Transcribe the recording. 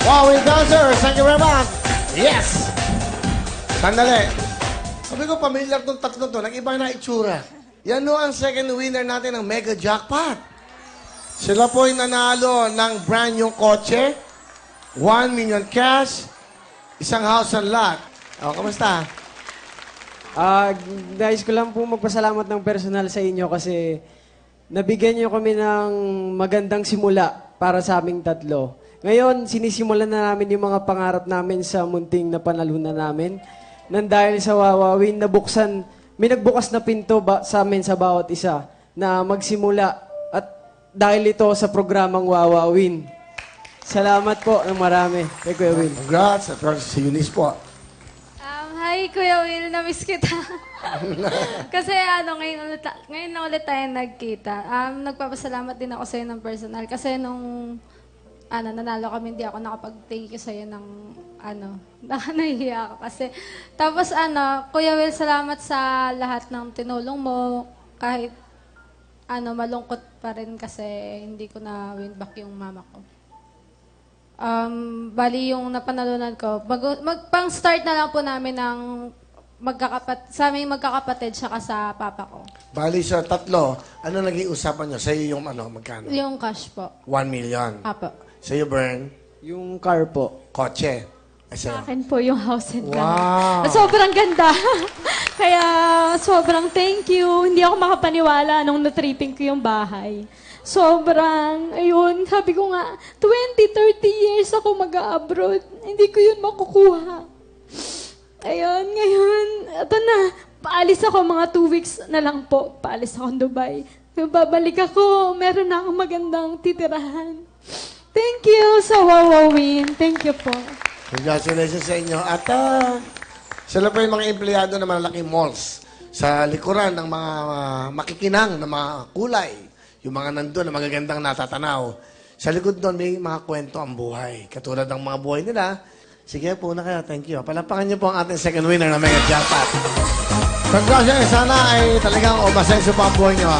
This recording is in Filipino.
Wow, we dancers. Thank you very much. Yes. Sandali. Sabi ko, pamilyar tong tatlo to. Nag-iba na itsura. Yan no ang second winner natin ng Mega Jackpot. Sila po ay nanalo ng brand new kotse, 1 million cash, isang house and lot. O, kamusta? Guys, ko lang po magpasalamat ng personal sa inyo kasi nabigyan niyo kami ng magandang simula para sa aming tatlo. Ngayon, sinisimulan na namin yung mga pangarap namin sa munting na panalunan namin. Nang dahil sa Wawawin, may nagbukas na pinto sa amin sa bawat isa na magsimula at dahil ito sa programang Wawawin. Salamat po ng marami kay Kuya Will. Congrats. At si Eunice po. Hi, Kuya Will. Namiss kita. Kasi ngayon na ulit tayo nagkita. Nagpapasalamat din ako sa'yo ng personal. Kasi nung nanalo kami, hindi ako nakapag-thank you sa'yo ng nahihiya ako kasi. Tapos Kuya Will, salamat sa lahat ng tinulong mo. Kahit malungkot pa rin kasi hindi ko na win back yung mama ko. Bali yung napanalunan ko, pang-start na lang po namin ng sa aming magkakapatid saka sa papa ko. Bali sa tatlo, ano naging usapan nyo? Sa'yo yung magkano? Yung cash po. 1 million. Apo. Sa'yo, Bern? Yung car po. Kotse. Sa akin po yung house and Wow. land. Sobrang ganda. Kaya sobrang thank you. Hindi ako makapaniwala nung natripping ko yung bahay. Sobrang, ayun, sabi ko nga, 20, 30 years ako mag-abroad. Hindi ko yun makukuha. Ayun, ngayon, ito na. Paalis ako mga 2 weeks na lang po. Paalis ako ng Dubai. Babalik ako, meron na akong magandang titirahan. Thank you sa Wawawin. Thank you po. Congratulations sa inyo. At sila po yung mga empleyado ng malalaking malls sa likuran ng mga makikinang na mga kulay. Yung mga nandun na magagandang natatanaw. Sa likod doon may mga kwento ang buhay. Katulad ng mga buhay nila. Sige po na kayo. Thank you. Palapakan niyo po ang ating second winner na Mega Jackpot. Congratulations. Sana ay talagang umasenso pa ang buhay niyo.